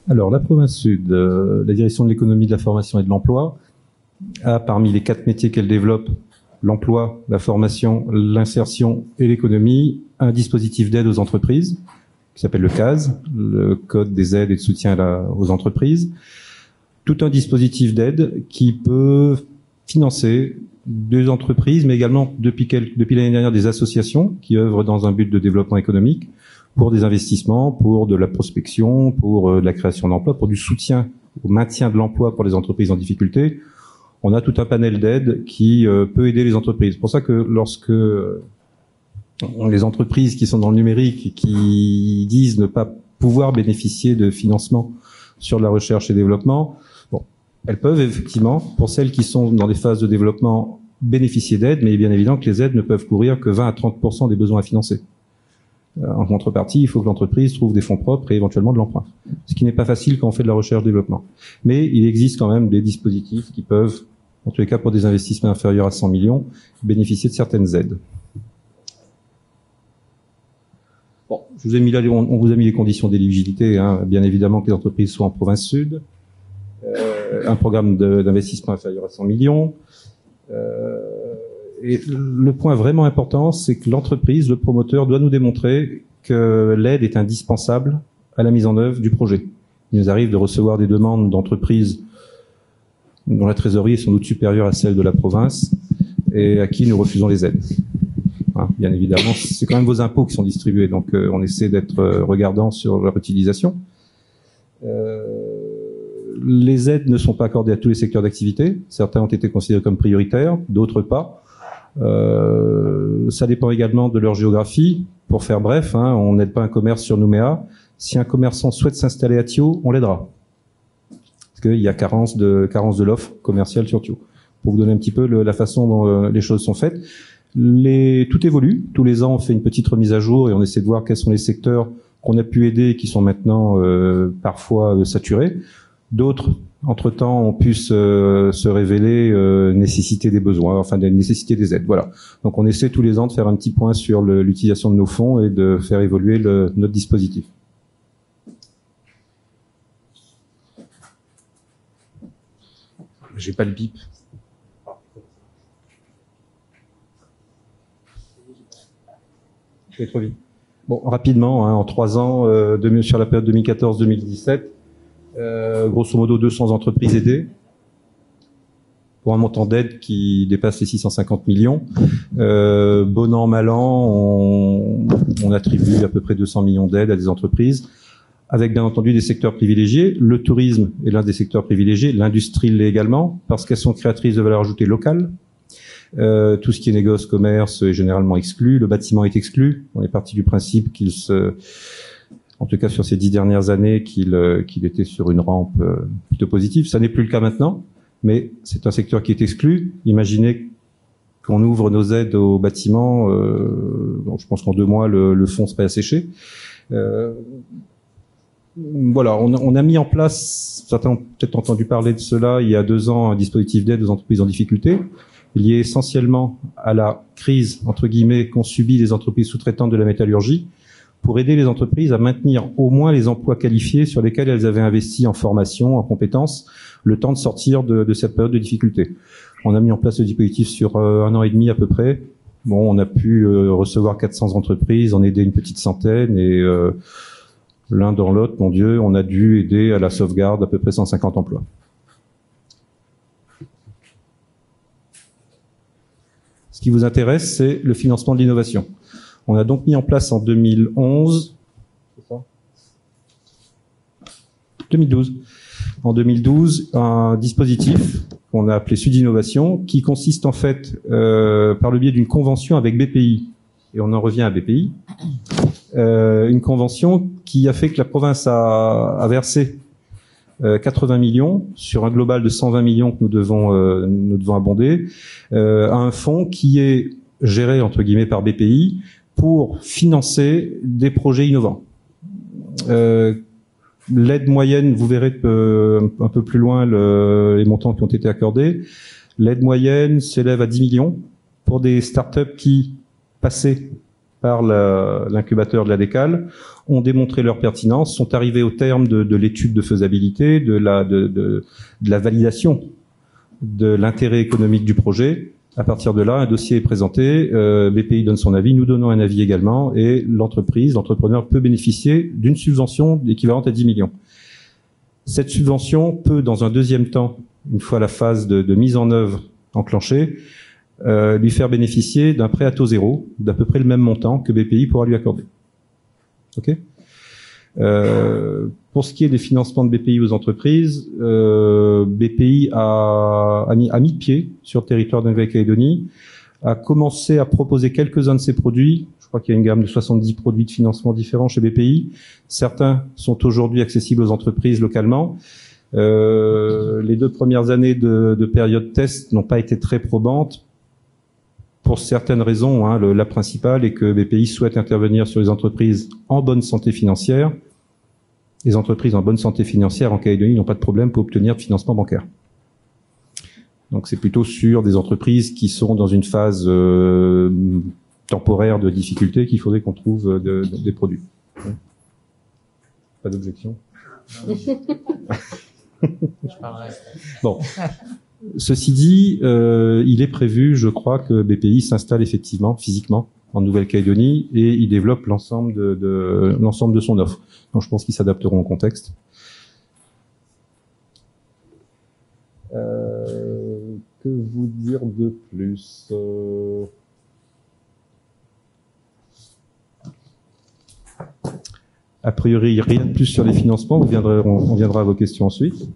Alors, la province sud, la direction de l'économie, de la formation et de l'emploi a, parmi les 4 métiers qu'elle développe, l'emploi, la formation, l'insertion et l'économie, un dispositif d'aide aux entreprises qui s'appelle le CAS, le Code des aides et de soutien aux entreprises. Tout un dispositif d'aide qui peut financer des entreprises, mais également depuis l'année dernière des associations qui œuvrent dans un but de développement économique pour des investissements, pour de la prospection, pour de la création d'emplois, pour du soutien au maintien de l'emploi pour les entreprises en difficulté. On a tout un panel d'aides qui peut aider les entreprises. C'est pour ça que lorsque les entreprises qui sont dans le numérique et qui disent ne pas pouvoir bénéficier de financement sur la recherche et développement, bon, elles peuvent effectivement, pour celles qui sont dans des phases de développement, bénéficier d'aides, mais il est bien évident que les aides ne peuvent couvrir que 20 à 30% des besoins à financer. En contrepartie, il faut que l'entreprise trouve des fonds propres et éventuellement de l'emprunt. Ce qui n'est pas facile quand on fait de la recherche-développement. Mais il existe quand même des dispositifs qui peuvent, en tous les cas pour des investissements inférieurs à 100 millions, bénéficier de certaines aides. Bon, je vous ai mis là, on vous a mis les conditions d'éligibilité, hein, bien évidemment que les entreprises soient en province sud, un programme d'investissement inférieur à 100 millions. Et le point vraiment important, c'est que l'entreprise, le promoteur, doit nous démontrer que l'aide est indispensable à la mise en œuvre du projet. Il nous arrive de recevoir des demandes d'entreprises dont la trésorerie est sans doute supérieure à celle de la province et à qui nous refusons les aides. Hein, bien évidemment, c'est quand même vos impôts qui sont distribués, donc on essaie d'être regardant sur leur utilisation. Les aides ne sont pas accordées à tous les secteurs d'activité. Certains ont été considérés comme prioritaires, d'autres pas. Ça dépend également de leur géographie. Pour faire bref, hein, on n'aide pas un commerce sur Nouméa. Si un commerçant souhaite s'installer à Thio, on l'aidera. Parce qu'il y a carence de l'offre commerciale sur Thio. Pour vous donner un petit peu la façon dont les choses sont faites. Tout évolue. Tous les ans, on fait une petite remise à jour et on essaie de voir quels sont les secteurs qu'on a pu aider et qui sont maintenant parfois saturés. D'autres, entre-temps, ont pu se révéler nécessiter des besoins, enfin nécessiter des aides. Voilà. Donc on essaie tous les ans de faire un petit point sur l'utilisation de nos fonds et de faire évoluer notre dispositif. J'ai pas le bip. Je vais trop vite. Bon, rapidement, hein, en 3 ans, sur la période 2014-2017, grosso modo 200 entreprises aidées pour un montant d'aide qui dépasse les 650 millions. Bon an, mal an, on attribue à peu près 200 millions d'aides à des entreprises, avec bien entendu des secteurs privilégiés. Le tourisme est l'un des secteurs privilégiés, l'industrie l'est également, parce qu'elles sont créatrices de valeur ajoutée locale. Tout ce qui est négoce, commerce est généralement exclu, le bâtiment est exclu. On est parti du principe en tout cas sur ces 10 dernières années, qu'il était sur une rampe plutôt positive. Ça n'est plus le cas maintenant, mais c'est un secteur qui est exclu. Imaginez qu'on ouvre nos aides au bâtiment, bon, je pense qu'en 2 mois, le fonds serait asséché. Voilà, on a mis en place, certains ont peut-être entendu parler de cela, il y a 2 ans, un dispositif d'aide aux entreprises en difficulté, lié essentiellement à la crise, entre guillemets, qu'ont subi les entreprises sous-traitantes de la métallurgie, pour aider les entreprises à maintenir au moins les emplois qualifiés sur lesquels elles avaient investi en formation, en compétences, le temps de sortir de cette période de difficulté. On a mis en place le dispositif sur 1 an et demi à peu près. Bon, on a pu recevoir 400 entreprises, en aider une petite centaine, et l'un dans l'autre, mon Dieu, on a dû aider à la sauvegarde à peu près 150 emplois. Ce qui vous intéresse, c'est le financement de l'innovation. On a donc mis en place en 2011, c'est ça 2012. En 2012, un dispositif qu'on a appelé Sud Innovation, qui consiste en fait, par le biais d'une convention avec BPI, et on en revient à BPI, une convention qui a fait que la province a versé 80 millions sur un global de 120 millions que nous devons abonder, à un fonds qui est géré entre guillemets par BPI pour financer des projets innovants. L'aide moyenne, vous verrez un peu plus loin les montants qui ont été accordés. L'aide moyenne s'élève à 10 millions pour des startups qui passaient par l'incubateur de la Décale, ont démontré leur pertinence, sont arrivés au terme de l'étude de faisabilité, de la validation de l'intérêt économique du projet. À partir de là, un dossier est présenté, BPI donne son avis, nous donnons un avis également, et l'entrepreneur peut bénéficier d'une subvention équivalente à 10 millions. Cette subvention peut, dans un deuxième temps, une fois la phase de mise en œuvre enclenchée, lui faire bénéficier d'un prêt à taux zéro, d'à peu près le même montant que BPI pourra lui accorder. Ok. Pour ce qui est des financements de BPI aux entreprises, BPI a mis pied sur le territoire de Nouvelle-Calédonie, a commencé à proposer quelques-uns de ses produits. Je crois qu'il y a une gamme de 70 produits de financement différents chez BPI. Certains sont aujourd'hui accessibles aux entreprises localement. Les 2 premières années de période test n'ont pas été très probantes pour certaines raisons. La principale est que BPI souhaite intervenir sur les entreprises en bonne santé financière. Les entreprises en bonne santé financière en Calédonie n'ont pas de problème pour obtenir de financement bancaire. Donc c'est plutôt sur des entreprises qui sont dans une phase temporaire de difficulté qu'il faudrait qu'on trouve des produits. Pas d'objection. Bon. Ceci dit, il est prévu, je crois, que BPI s'installe effectivement, physiquement, en Nouvelle-Calédonie, et il développe l'ensemble de son offre. Donc je pense qu'ils s'adapteront au contexte. Que vous dire de plus? A priori, rien de plus sur les financements. On viendra à vos questions ensuite.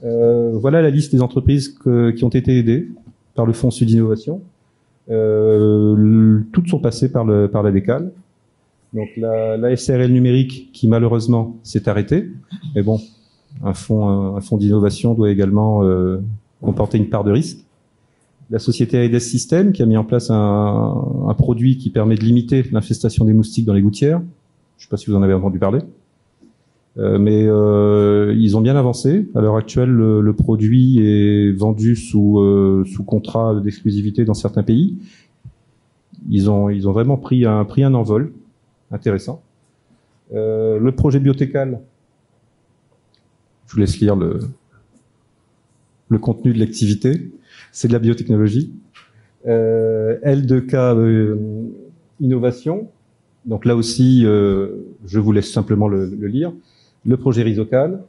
Voilà la liste des entreprises qui ont été aidées par le Fonds Sud Innovation. Toutes sont passées par la Décale. Donc la SRL numérique qui malheureusement s'est arrêtée. Mais bon, un fonds d'innovation doit également comporter une part de risque. La société AEDES System qui a mis en place un produit qui permet de limiter l'infestation des moustiques dans les gouttières. Je ne sais pas si vous en avez entendu parler. Mais ils ont bien avancé. À l'heure actuelle, le produit est vendu sous contrat d'exclusivité dans certains pays. Ils ont vraiment pris un envol intéressant. Le projet Biotechal, je vous laisse lire le contenu de l'activité. C'est de la biotechnologie. L2K Innovation. Donc là aussi, je vous laisse simplement le lire. Le projet Rhizocal,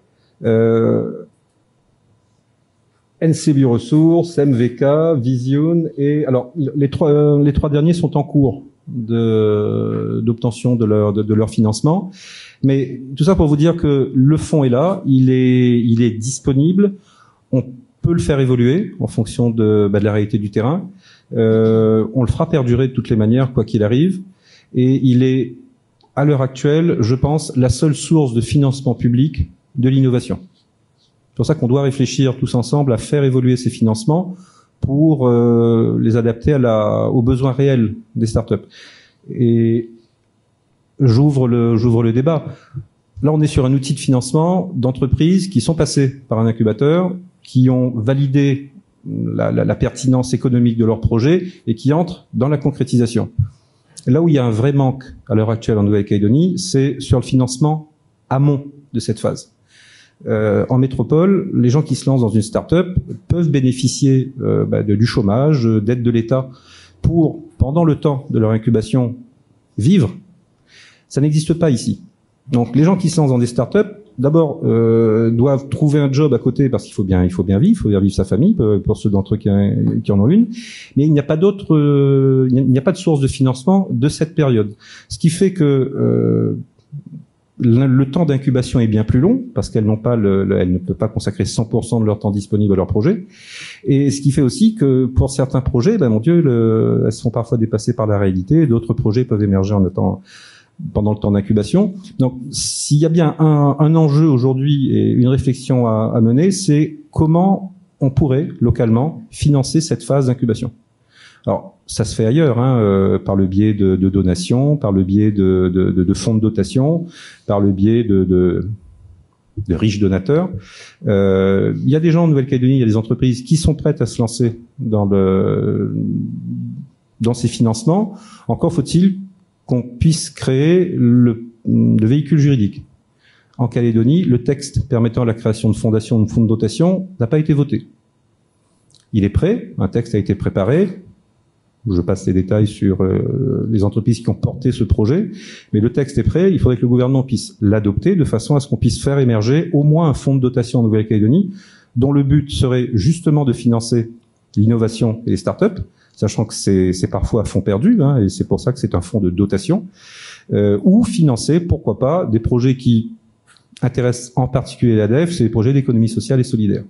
NCB Ressources, MVK, Vision, et alors les trois derniers sont en cours d'obtention de leur financement. Mais tout ça pour vous dire que le fonds est là, il est disponible, on peut le faire évoluer en fonction de la réalité du terrain. On le fera perdurer de toutes les manières, quoi qu'il arrive, et il est à l'heure actuelle, je pense, la seule source de financement public de l'innovation. C'est pour ça qu'on doit réfléchir tous ensemble à faire évoluer ces financements pour les adapter aux besoins réels des startups. Et j'ouvre le débat. Là, on est sur un outil de financement d'entreprises qui sont passées par un incubateur, qui ont validé la pertinence économique de leur projet et qui entrent dans la concrétisation. Là où il y a un vrai manque à l'heure actuelle en Nouvelle-Calédonie, c'est sur le financement amont de cette phase. En métropole, les gens qui se lancent dans une start-up peuvent bénéficier du chômage, d'aide de l'État pour, pendant le temps de leur incubation, vivre. Ça n'existe pas ici. Donc les gens qui se lancent dans des start-up, d'abord doivent trouver un job à côté parce qu'il faut bien vivre, il faut bien vivre sa famille pour ceux d'entre eux qui en ont une. Mais il n'y a pas il n'y a pas de source de financement de cette période. Ce qui fait que le temps d'incubation est bien plus long parce qu'elles n'ont pas elles ne peuvent pas consacrer 100% de leur temps disponible à leur projet. Et ce qui fait aussi que pour certains projets, mon Dieu, elles sont parfois dépassées par la réalité. D'autres projets peuvent émerger pendant le temps d'incubation. Donc, s'il y a bien un enjeu aujourd'hui et une réflexion à mener, c'est comment on pourrait, localement, financer cette phase d'incubation. Alors, ça se fait ailleurs, par le biais de donations, par le biais de fonds de dotation, par le biais de riches donateurs. Il y a des gens en Nouvelle-Calédonie, il y a des entreprises qui sont prêtes à se lancer dans ces financements. Encore faut-il qu'on puisse créer le véhicule juridique. En Calédonie, le texte permettant la création de fondations, de fonds de dotation n'a pas été voté. Il est prêt, un texte a été préparé, je passe les détails sur les entreprises qui ont porté ce projet, mais le texte est prêt, il faudrait que le gouvernement puisse l'adopter de façon à ce qu'on puisse faire émerger au moins un fonds de dotation en Nouvelle-Calédonie, dont le but serait justement de financer l'innovation et les startups, sachant que c'est parfois à fond perdu, hein, et c'est pour ça que c'est un fonds de dotation, ou financer, pourquoi pas, des projets qui intéressent en particulier l'ADEF, c'est les projets d'économie sociale et solidaire,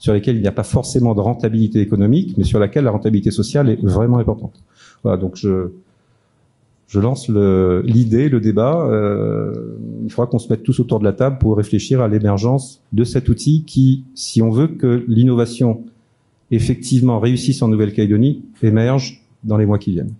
sur lesquels il n'y a pas forcément de rentabilité économique, mais sur laquelle la rentabilité sociale est vraiment importante. Voilà, donc je lance l'idée, le débat. Il faudra qu'on se mette tous autour de la table pour réfléchir à l'émergence de cet outil qui, si on veut que l'innovation effectivement réussisse en Nouvelle-Calédonie, émerge dans les mois qui viennent.